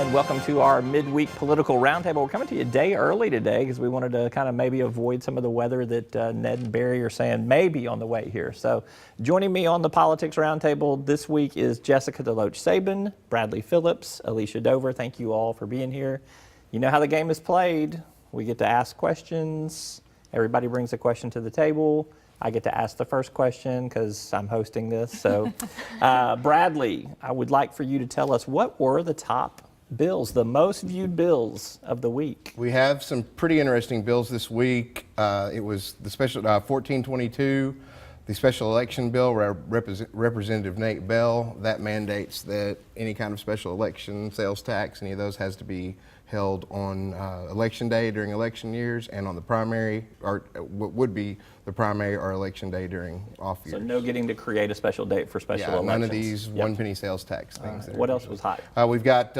and welcome to our midweek political roundtable. We're coming to you a day early today because we wanted to kind of maybe avoid some of the weather that Ned and Barry are saying may be on the way here. So joining me on the politics roundtable this week is Jessica DeLoach Sabin, Bradley Phillips, Elicia Dover. Thank you all for being here. You know how the game is played. We get to ask questions. Everybody brings a question to the table. I get to ask the first question because I'm hosting this. So, Bradley, I would like for you to tell us what were the top bills, the most viewed bills of the week. We have some pretty interesting bills this week. It was the special 1422, the special election bill, Representative Nate Bell. That mandates that any kind of special election, sales tax, any of those has to be held on election day during election years, and on the primary, or what would be the primary or election day during off years. So no getting to create a special date for special elections. None of these one penny sales tax things. Right. What else was hot? We've got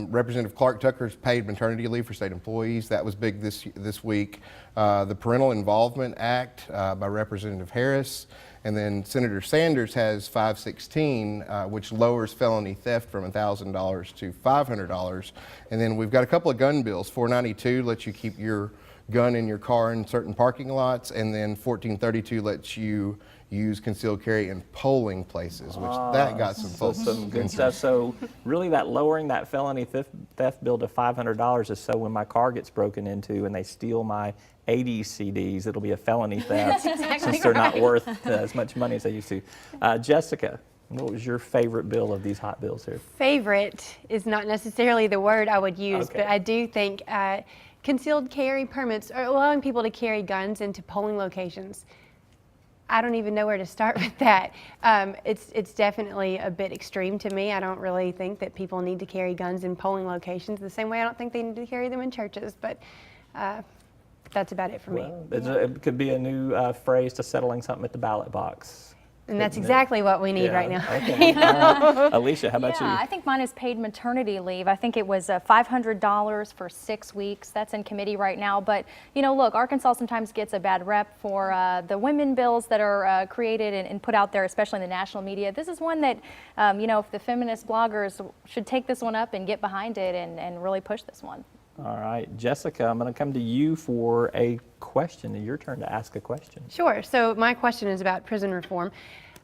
Representative Clark Tucker's paid maternity leave for state employees. That was big this week. The Parental Involvement Act by Representative Harris. And then Senator Sanders has 516, which lowers felony theft from $1,000 to $500. And then we've got a couple of gun bills. 492 lets you keep your gun in your car in certain parking lots, and then 1432 lets you use concealed carry in polling places, which that got some folks. Some good stuff. So really that lowering that felony theft bill to $500 is so when my car gets broken into and they steal my 80 CDs, it'll be a felony theft since they're not worth as much money as they used to. Jessica, what was your favorite bill of these hot bills here? Favorite is not necessarily the word I would use, Okay. but I do think concealed carry permits are allowing people to carry guns into polling locations. I don't even know where to start with that. It's definitely a bit extreme to me. I don't really think that people need to carry guns in polling locations the same way I don't think they need to carry them in churches, but that's about it for me. It could be a new phrase to settling something at the ballot box. And that's exactly what we need right now. Okay. All right. Alicia, how about you? I think mine is paid maternity leave. I think it was $500 for 6 weeks. That's in committee right now. But, you know, look, Arkansas sometimes gets a bad rep for the women bills that are created and put out there, especially in the national media. This is one that, you know, if the feminist bloggers should take this one up and get behind it and really push this one. All right, Jessica, I'm going to come to you for a question. Your turn to ask a question. Sure. So my question is about prison reform.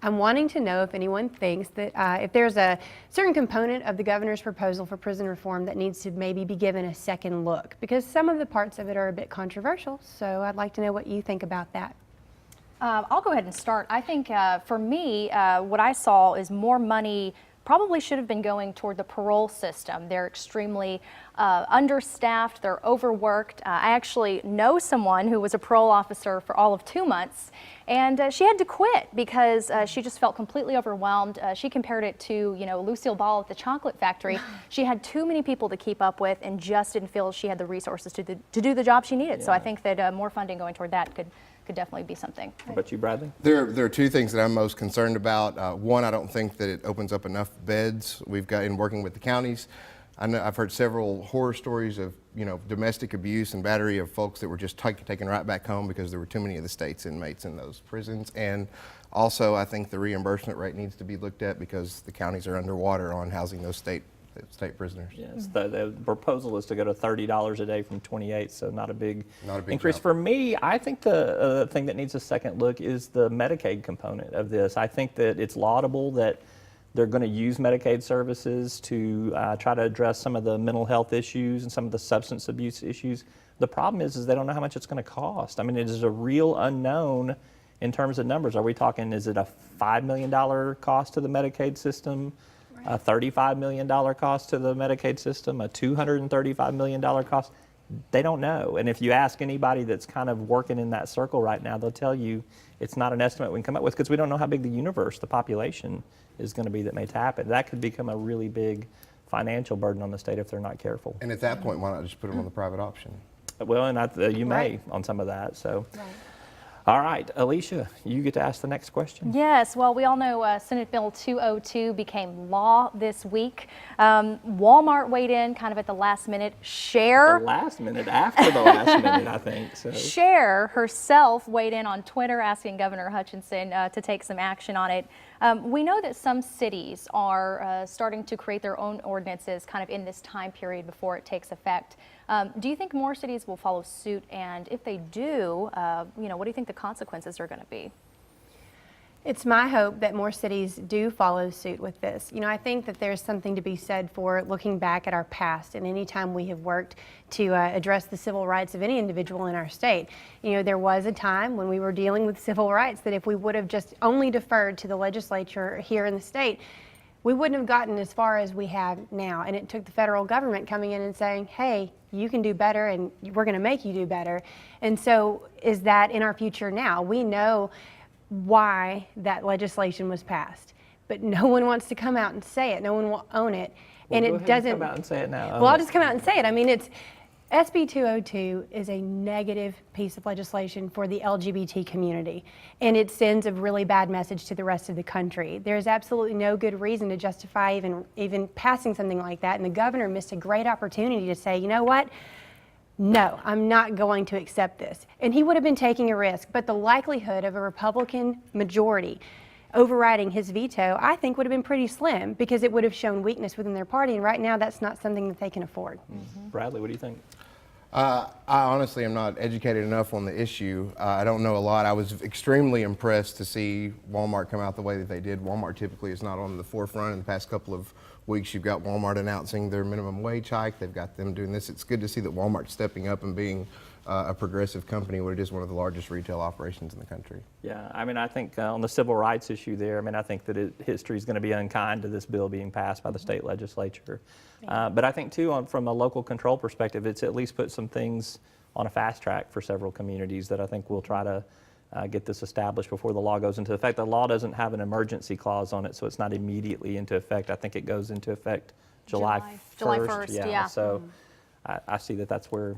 I'm wanting to know if anyone thinks that if there's a certain component of the governor's proposal for prison reform that needs to maybe be given a second look, because some of the parts of it are a bit controversial. So I'd like to know what you think about that. I'll go ahead and start. I think for me, what I saw is more money probably should have been going toward the parole system. They're extremely understaffed, they're overworked. I actually know someone who was a parole officer for all of 2 months, and she had to quit because she just felt completely overwhelmed. She compared it to, you know, Lucille Ball at the chocolate factory. She had too many people to keep up with and just didn't feel she had the resources to do the job she needed. Yeah. So I think that more funding going toward that could definitely be something. How about you, Bradley? There are two things that I'm most concerned about. One, I don't think that it opens up enough beds. We've got, in working with the counties, I know I've heard several horror stories of, you know, domestic abuse and battery of folks that were just taken right back home because there were too many of the state's inmates in those prisons. And also, I think the reimbursement rate needs to be looked at because the counties are underwater on housing those state prisoners. Yes, the proposal is to go to $30 a day from 28, so not a big increase. Jump. For me, I think the thing that needs a second look is the Medicaid component of this. I think that it's laudable that they're going to use Medicaid services to try to address some of the mental health issues and some of the substance abuse issues. The problem is they don't know how much it's going to cost. I mean, it is a real unknown in terms of numbers. Are we talking, is it a $5 million cost to the Medicaid system? A $35 million cost to the Medicaid system, a $235 million cost? They don't know. And if you ask anybody that's kind of working in that circle right now, they'll tell you it's not an estimate we can come up with because we don't know how big the universe, the population is going to be that may tap it. That could become a really big financial burden on the state if they're not careful. And at that point, why not just put them on the private option? Well, and you may on some of that. So. Right. All right, Alicia, you get to ask the next question. Yes, well, we all know Senate Bill 202 became law this week. Walmart weighed in kind of at the last minute. The last minute, after the last minute, I think. So. Cher herself weighed in on Twitter asking Governor Hutchinson to take some action on it. We know that some cities are starting to create their own ordinances kind of in this time period before it takes effect. Do you think more cities will follow suit? And if they do, what do you think the consequences are going to be? It's my hope that more cities do follow suit with this. I think that there's something to be said for looking back at our past, and any time we have worked to address the civil rights of any individual in our state. There was a time when we were dealing with civil rights that if we would have just only deferred to the legislature here in the state, we wouldn't have gotten as far as we have now. And it took the federal government coming in and saying, hey, you can do better and we're going to make you do better. And so is that in our future now? We know why that legislation was passed, but no one wants to come out and say it. No one will own it. Well, and go it ahead doesn't. And come out and say it now. Well, I'll just come out and say it. I mean, it's SB 202 is a negative piece of legislation for the LGBT community, and it sends a really bad message to the rest of the country. There's absolutely no good reason to justify even passing something like that, and the governor missed a great opportunity to say, you know what? No, I'm not going to accept this. And he would have been taking a risk, but the likelihood of a Republican majority overriding his veto, I think, would have been pretty slim because it would have shown weakness within their party, and right now that's not something that they can afford. Mm-hmm. Bradley, what do you think? I honestly am not educated enough on the issue. I don't know a lot. I was extremely impressed to see Walmart come out the way that they did. Walmart typically is not on the forefront. In the past couple of weeks, you've got Walmart announcing their minimum wage hike. They've got them doing this. It's good to see that Walmart's stepping up and being a progressive company where it is one of the largest retail operations in the country. Yeah, I mean, I think on the civil rights issue there, I mean, I think that history is going to be unkind to this bill being passed by the state legislature. But I think, too, from a local control perspective, it's at least put some things on a fast track for several communities that I think will try to get this established before the law goes into effect. The law doesn't have an emergency clause on it, so it's not immediately into effect. I think it goes into effect July 1st. July 1st, yeah. So I see that's where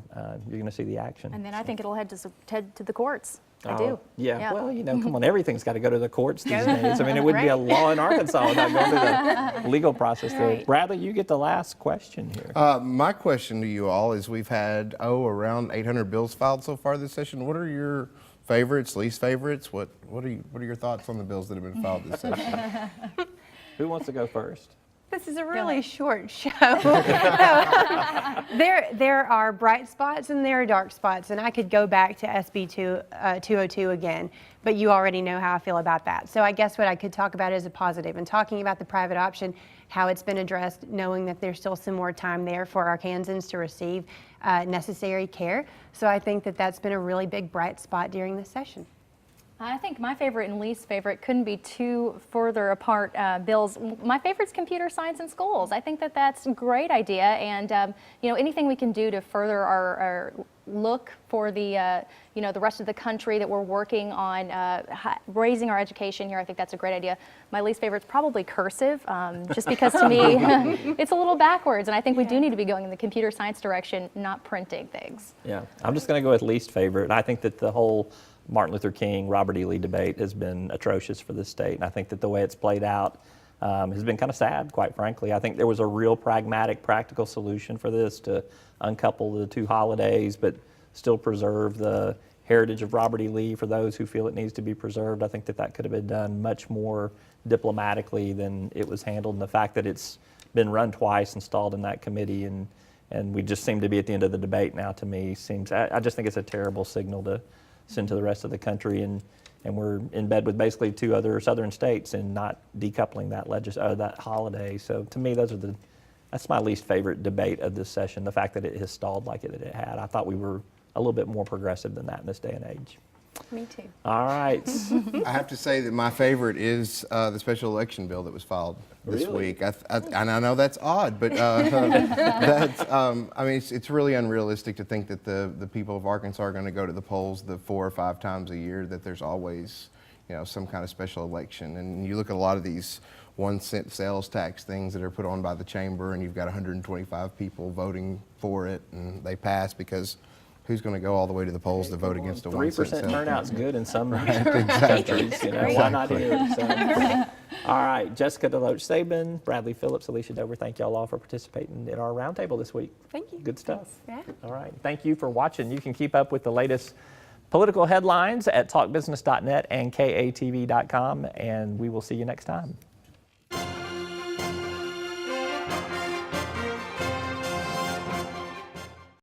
you're going to see the action. And then I think it'll head to the courts. I do. Yeah, well, come on, everything's got to go to the courts these days. I mean, it wouldn't be a law in Arkansas without going through the legal process there. Bradley, you get the last question here. My question to you all is we've had, around 800 bills filed so far this session. What are your favorites, least favorites? What are your thoughts on the bills that have been filed this session? Who wants to go first? This is a really short show. There are bright spots and there are dark spots, and I could go back to SB 202 again, but you already know how I feel about that. So I guess what I could talk about is a positive, and talking about the private option, how it's been addressed, knowing that there's still some more time there for Arkansans to receive necessary care. So I think that that's been a really big bright spot during this session. I think my favorite and least favorite couldn't be two further apart bills. My favorite's computer science in schools. I think that that's a great idea, and anything we can do to further our look for the the rest of the country that we're working on raising our education here. I think that's a great idea. My least favorite's probably cursive, just because to me it's a little backwards, and I think we do need to be going in the computer science direction, not printing things. Yeah, I'm just going to go with least favorite. I think that the whole Martin Luther King, Robert E. Lee debate has been atrocious for this state, and I think that the way it's played out has been kind of sad, quite frankly. I think there was a real pragmatic, practical solution for this to uncouple the two holidays, but still preserve the heritage of Robert E. Lee for those who feel it needs to be preserved. I think that could have been done much more diplomatically than it was handled, and the fact that it's been run twice and stalled in that committee, and we just seem to be at the end of the debate now, to me, I just think it's a terrible signal to send to the rest of the country, and we're in bed with basically two other southern states and not decoupling that holiday. So to me, that's my least favorite debate of this session, the fact that it has stalled like it had. I thought we were a little bit more progressive than that in this day and age. Me too. All right. I have to say that my favorite is the special election bill that was filed this week. And I know that's odd, but it's really unrealistic to think that the people of Arkansas are going to go to the polls the 4 or 5 times a year, that there's always some kind of special election. And you look at a lot of these 1-cent sales tax things that are put on by the chamber, and you've got 125 people voting for it, and they pass because who's going to go all the way to the polls to vote against a 1-cent sales 3% turnout's tax? good in some countries. Why not here? So. All right, Jessica DeLoach, Sabin, Bradley Phillips, Elicia Dover, thank y'all all for participating in our roundtable this week. Thank you. Good stuff. Yeah. All right, thank you for watching. You can keep up with the latest political headlines at talkbusiness.net and KATV.com, and we will see you next time.